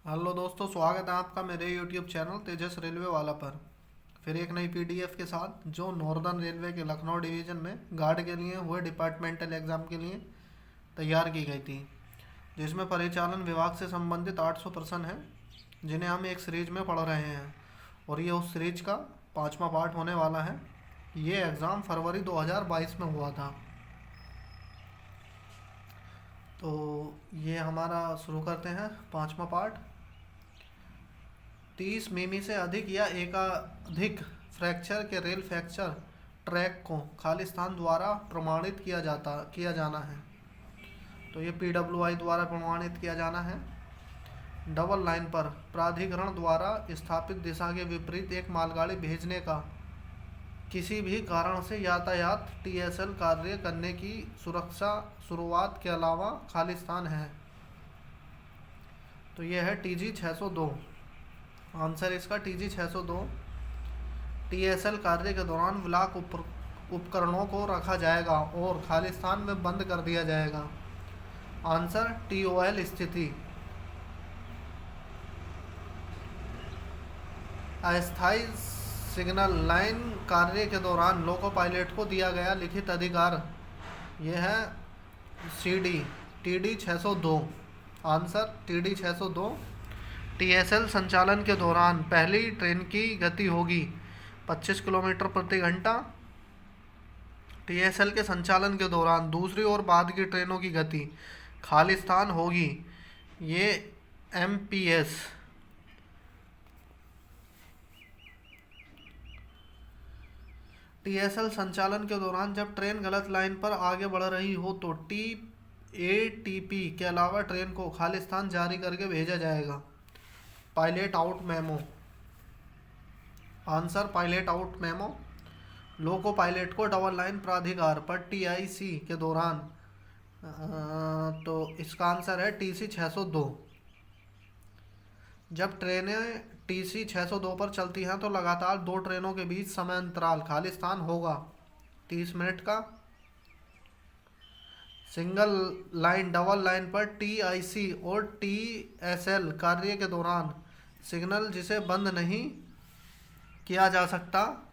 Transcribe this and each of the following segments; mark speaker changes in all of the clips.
Speaker 1: Hello दोस्तों, स्वागत है आपका मेरे यूट्यूब चैनल तेजस रेलवे वाला पर। फिर एक नई पीडीएफ के साथ जो नॉर्दर्न रेलवे के लखनऊ डिवीज़न में गार्ड के लिए हुए डिपार्टमेंटल एग्ज़ाम के लिए तैयार की गई थी, जिसमें परिचालन विभाग से संबंधित 800 प्रश्न हैं जिन्हें हम एक सीरीज में पढ़ रहे हैं और ये उस सीरीज का 5वां पार्ट होने वाला है। ये एग्ज़ाम फरवरी 2022 में हुआ था। तो ये हमारा शुरू करते हैं 5वां पार्ट। 30 मिमी से अधिक या एकाधिक फ्रैक्चर के रेल फ्रैक्चर ट्रैक को खालिस्तान द्वारा प्रमाणित किया जाना है। तो ये पीडब्ल्यूआई द्वारा प्रमाणित किया जाना है। डबल लाइन पर प्राधिकरण द्वारा स्थापित दिशा के विपरीत एक मालगाड़ी भेजने का किसी भी कारण से यातायात टीएसएल कार्य करने की सुरक्षा शुरुआत के अलावा खालिस्तान है। तो यह है टीजी 602। आंसर इसका टीजी 602। टीएसएल कार्य के दौरान ब्लॉक उपकरणों को रखा जाएगा और खालिस्तान में बंद कर दिया जाएगा। आंसर टीओएल स्थिति। अस्थायी सिग्नल लाइन कार्य के दौरान लोको पायलट को दिया गया लिखित अधिकार, यह है CD TD 602। Answer TD 602। TSL संचालन के दौरान पहली ट्रेन की गति होगी 25 किलोमीटर प्रति घंटा। टीएसएल के संचालन के दौरान दूसरी और बाद की ट्रेनों की गति खालिस्तान होगी, ये एमपीएस। टीएसएल संचालन के दौरान जब ट्रेन गलत लाइन पर आगे बढ़ रही हो तो एटीपी के अलावा ट्रेन को खालिस्तान जारी करके भेजा जाएगा। Pilot out memo. Answer pilot out memo. Loco pilot को डबल लाइन प्राधिकार पर टीआईसी के दौरान तो इसका आंसर है टीसी 602। जब ट्रेनें टीसी 602 पर चलती हैं तो लगातार दो ट्रेनों के बीच समय अंतराल खालिस्तान होगा 30 मिनट का। सिंगल लाइन डबल लाइन पर टीआईसी और टीएसएल कार्य के दौरान सिग्नल जिसे बंद नहीं किया जा सकता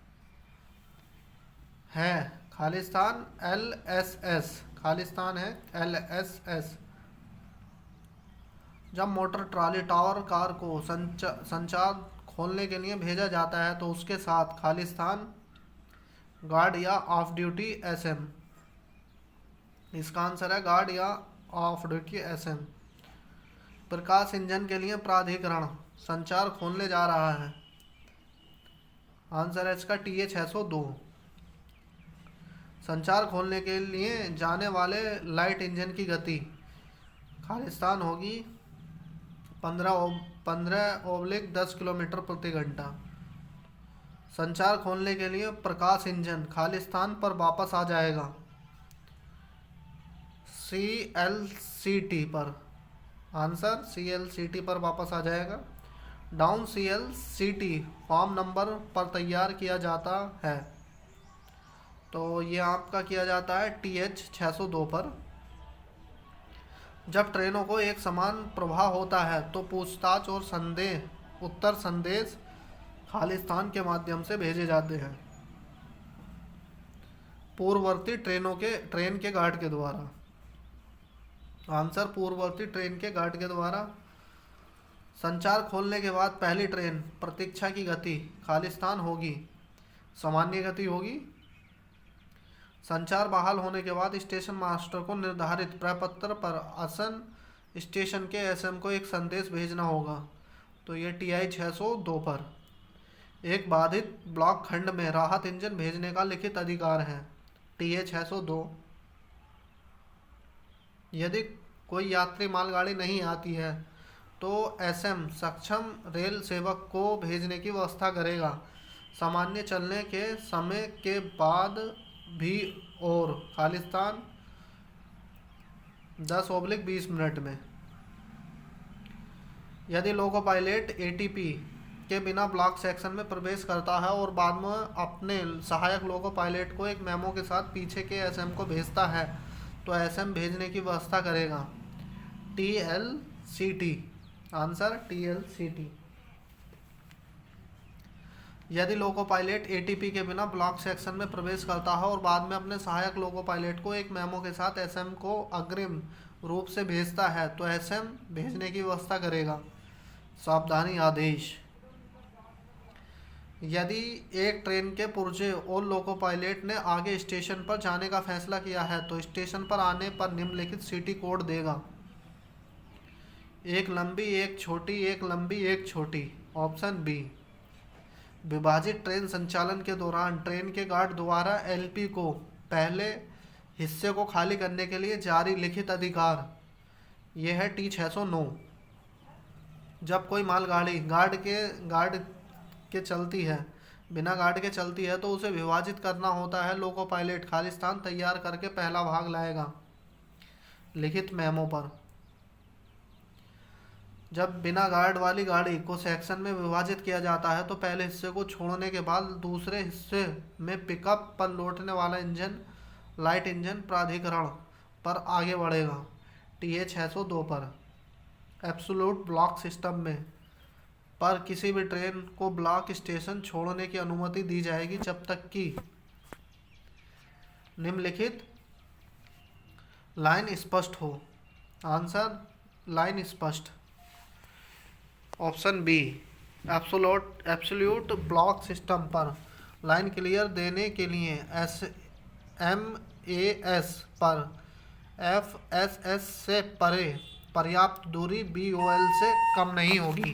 Speaker 1: है खालिस्तान एलएसएस। खालिस्तान है एलएसएस। जब मोटर ट्रॉली टावर कार को संचार खोलने के लिए भेजा जाता है तो उसके साथ खालिस्तान गार्ड या ऑफ ड्यूटी एसएम। इसका आंसर है गार्ड या ऑफ ड्यूटी एसएम। प्रकाश इंजन के लिए प्राधिकरण संचार खोलने जा रहा है। आंसर है इसका टीए 602। संचार खोलने के लिए जाने वाले लाइट इंजन की गति खालिस्तान होगी 15/10 किलोमीटर प्रति घंटा। संचार खोलने के लिए प्रकाश इंजन खालिस्तान पर वापस आ जाएगा सीएलसीटी पर। आंसर सीएलसीटी पर वापस आ जाएगा। डाउन सीएलसीटी फॉर्म नंबर पर तैयार किया जाता है, तो ये आपका किया जाता है टीएच 602 पर। जब ट्रेनों को एक समान प्रवाह होता है तो पूछताछ और उत्तर संदेश खालिस्तान के माध्यम से भेजे जाते हैं पूर्ववर्ती ट्रेन के गार्ड के द्वारा। आंसर पूर्ववर्ती ट्रेन के गार्ड के द्वारा। संचार खोलने के बाद पहली ट्रेन प्रतीक्षा की गति खालिस्तान होगी, सामान्य गति होगी। संचार बहाल होने के बाद स्टेशन मास्टर को निर्धारित प्रपत्र पर आसन स्टेशन के एसएम को एक संदेश भेजना होगा, तो ये टीआई 602 पर। एक बाधित ब्लॉक खंड में राहत इंजन भेजने का लिखित अधिकार है, टीए 602। यदि कोई यात्री मालगाड़ी नहीं आती है तो एसएम सक्षम रेल सेवक को भेजने की व्यवस्था करेगा, सामान्य चलने के समय के बाद भी और खालिस्तान 10/20 मिनट में। यदि लोको पायलट एटीपी के बिना ब्लॉक सेक्शन में प्रवेश करता है और बाद में अपने सहायक लोको पायलट को एक मेमो के साथ पीछे के एसएम को भेजता है तो एसएम भेजने की व्यवस्था करेगा टीएलसीटी। Answer TLCT। यदि लोको पायलट ATP के बिना ब्लॉक सेक्शन में प्रवेश करता है और बाद में अपने सहायक लोको पायलट को एक मेमो के साथ SM को अग्रिम रूप से भेजता है तो SM भेजने की व्यवस्था करेगा। सावधानी आदेश। यदि एक ट्रेन के पुर्जे और लोको पायलट ने आगे स्टेशन पर जाने का फैसला किया है तो स्टेशन पर आने पर निम्नलिखित सिटी कोड देगा। एक लंबी, एक छोटी, एक लंबी, एक छोटी। Option B. विभाजित ट्रेन संचालन के दौरान ट्रेन के गार्ड द्वारा LP को पहले हिस्से को खाली करने के लिए जारी लिखित अधिकार, यह है T609। जब कोई मालगाड़ी गार्ड के चलती है, बिना गार्ड के चलती है तो उसे विभाजित करना होता है। लोको पायलट खाली स्थान तैयार करके पहला भाग लाएगा लिखित मेमो पर। जब बिना गार्ड वाली गाड़ी को सेक्शन में विभाजित किया जाता है तो पहले हिस्से को छोड़ने के बाद दूसरे हिस्से में पिकअप पर लौटने वाला इंजन लाइट इंजन प्राधिकरण पर आगे बढ़ेगा TA602 पर। एब्सोल्यूट ब्लॉक सिस्टम में पर किसी भी ट्रेन को ब्लॉक स्टेशन छोड़ने की अनुमति दी जाएगी जब तक कि निम्नलिखित लाइन स्पष्ट हो। आंसर लाइन स्पष्ट। Option B. Absolute block system पर लाइन क्लियर देने के लिए MAS पर FSS से परे पर्याप्त दूरी BOL से कम नहीं होगी।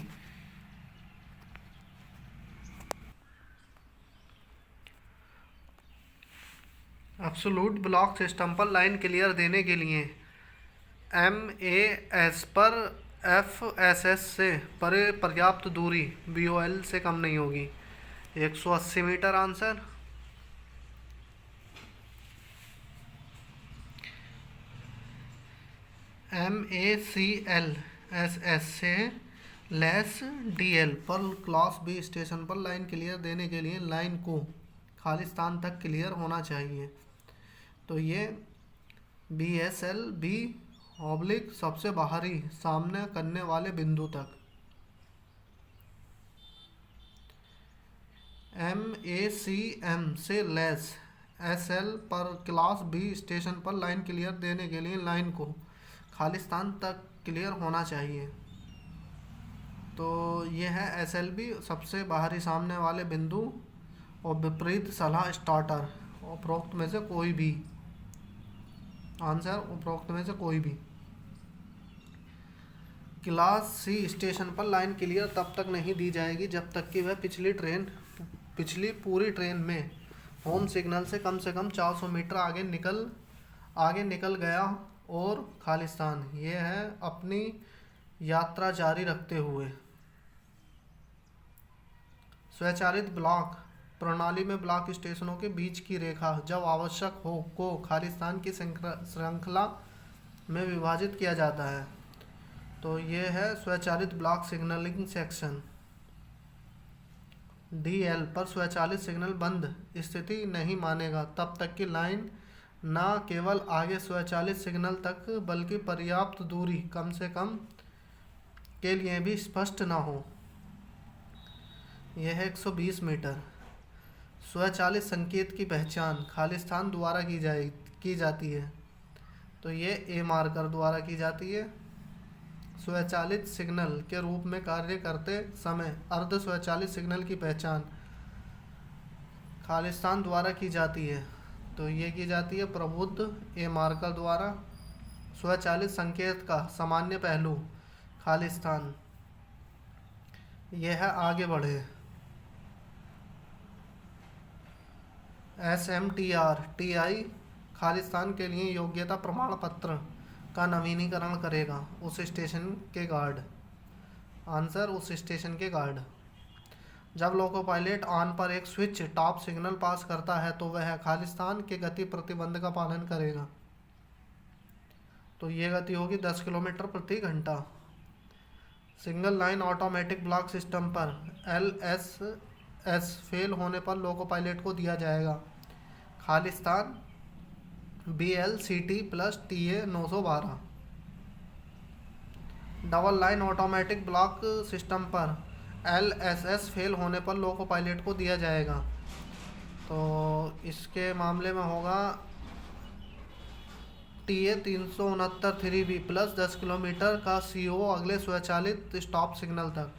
Speaker 1: एब्सोल्यूट ब्लॉक सिस्टम पर लाइन क्लियर देने के लिए MAS पर FSS से परे पर्याप्त दूरी BOL से कम नहीं होगी। 180 मीटर आंसर। MACL/SS से लेस DL पर क्लास B स्टेशन पर लाइन क्लियर देने के लिए लाइन को खाली स्थान तक क्लियर होना चाहिए। तो ये BSL/B सबसे बाहरी सामने करने वाले बिंदु तक। MACM से लेस SL पर क्लास B स्टेशन पर लाइन क्लियर देने के लिए लाइन को खाली स्थान तक क्लियर होना चाहिए। तो ये है SLB सबसे बाहरी सामने वाले बिंदु और विपरीत सलाह स्टार्टर। उपरोक्त में से कोई भी आंसर, उपरोक्त में से कोई भी। क्लास C स्टेशन पर लाइन क्लियर तब तक नहीं दी जाएगी जब तक कि वह पिछली पूरी ट्रेन में होम सिग्नल से कम 400 मीटर आगे निकल गया और खालिस्तान ये है अपनी यात्रा जारी रखते हुए। स्वचालित ब्लॉक प्रणाली में ब्लॉक स्टेशनों के बीच की रेखा जब आवश्यक हो को खालिस्तान की श्रृंखला में विभाजित किया जाता है। तो ये है स्वचालित ब्लॉक सिग्नलिंग सेक्शन। DL पर स्वचालित सिग्नल बंद स्थिति नहीं मानेगा तब तक कि लाइन न केवल आगे स्वचालित सिग्नल तक बल्कि पर्याप्त दूरी कम से कम के लिए भी स्पष्ट न हो। यह है 120 मीटर। स्वचालित संकेत की पहचान खालिस्तान द्वारा की जाती है। तो ये A मार्कर द्वारा की जाती है। स्वचालित सिग्नल के रूप में कार्य करते समय अर्ध स्वचालित सिग्नल की पहचान खालिस्तान द्वारा की जाती है। तो ये की जाती है प्रबुद्ध A मार्कर द्वारा। स्वचालित संकेत का सामान्य पहलू खालिस्तान यह है आगे बढ़े। SMTR TI खालिस्तान के लिए योग्यता प्रमाण पत्र का नवीनीकरण करेगा उस स्टेशन के गार्ड। आंसर उस स्टेशन के गार्ड। जब लोको पायलट ऑन पर एक स्विच टॉप सिग्नल पास करता है तो वह खालिस्तान के गति प्रतिबंध का पालन करेगा। तो ये गति होगी 10 किलोमीटर प्रति घंटा। Single line automatic block system पर LSS फेल होने पर लोको पायलट को दिया जाएगा Khalistan BLCT + TA 912। Double line automatic block system पर LSS फेल होने पर लोको पायलट को दिया जाएगा। तो इसके मामले में होगा TA 369 3B प्लस 10 किलोमीटर का CO अगले स्वचालित स्टॉप सिग्नल तक।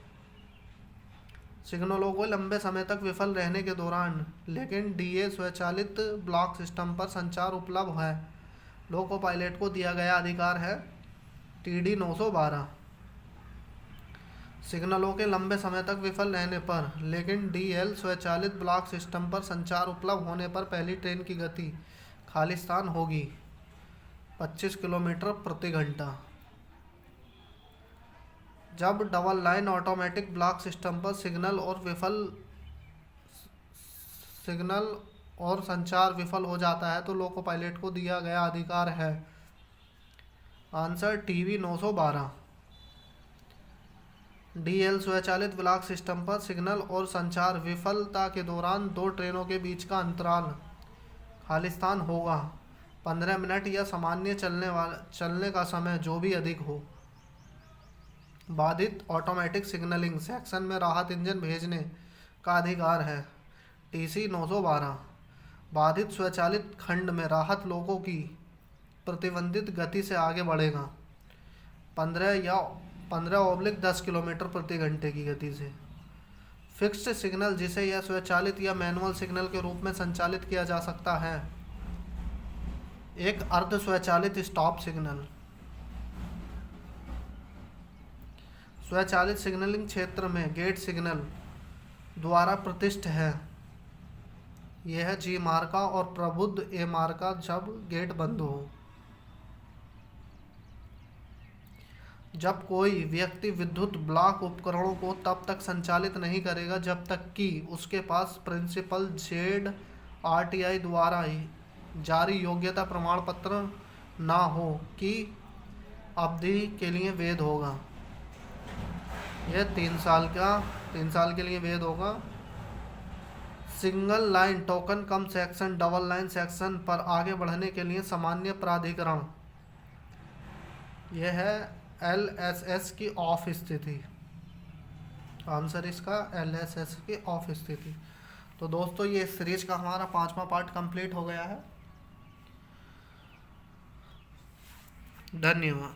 Speaker 1: सिग्नलों को लंबे समय तक विफल रहने के दौरान लेकिन DA स्वचालित ब्लॉक सिस्टम पर संचार उपलब्ध है, लोको पायलट को दिया गया अधिकार है TD 912। सिग्नलों के लंबे समय तक विफल रहने पर लेकिन DL स्वचालित ब्लॉक सिस्टम पर संचार उपलब्ध होने पर पहली ट्रेन की गति खालिस्तान होगी 25 किलोमीटर प्रति घंटा। जब double line automatic block system पर सिग्नल और संचार विफल हो जाता है तो लोको पायलट को दिया गया अधिकार है आंसर TB 912। DL स्वचालित ब्लॉक सिस्टम पर सिग्नल और संचार विफलता के दौरान दो ट्रेनों के बीच का अंतराल खालिस्तान होगा 15 मिनट या सामान्य चलने का समय जो भी अधिक हो। बाधित ऑटोमेटिक सिग्नलिंग सेक्शन में राहत इंजन भेजने का अधिकार है TC 912। बाधित स्वचालित खंड में राहत लोगों की प्रतिबंधित गति से आगे बढ़ेगा 15/10 किलोमीटर प्रति घंटे की गति से। फिक्स्ड सिग्नल जिसे यह स्वचालित या मैनुअल सिग्नल के रूप में संचालित किया जा सकता है, एक अर्ध स्वचालित स्टॉप सिग्नल। स्वचालित सिग्नलिंग क्षेत्र में गेट सिग्नल द्वारा प्रतिष्ठ है, यह G मार्का और प्रबुद्ध A मार्का जब गेट बंद हो। जब कोई व्यक्ति विद्युत ब्लॉक उपकरणों को तब तक संचालित नहीं करेगा जब तक कि उसके पास प्रिंसिपल ZRTI द्वारा जारी योग्यता प्रमाण पत्र ना हो की अवधि के लिए वैध होगा। यह 3 साल के लिए वैध होगा। सिंगल लाइन टोकन कम सेक्शन डबल लाइन सेक्शन पर आगे बढ़ने के लिए सामान्य प्राधिकरण, यह है LSS की ऑफ स्थिति। आंसर इसका LSS की ऑफ स्थिति। तो दोस्तों ये सीरीज का हमारा 5वां पार्ट कंप्लीट हो गया है। धन्यवाद।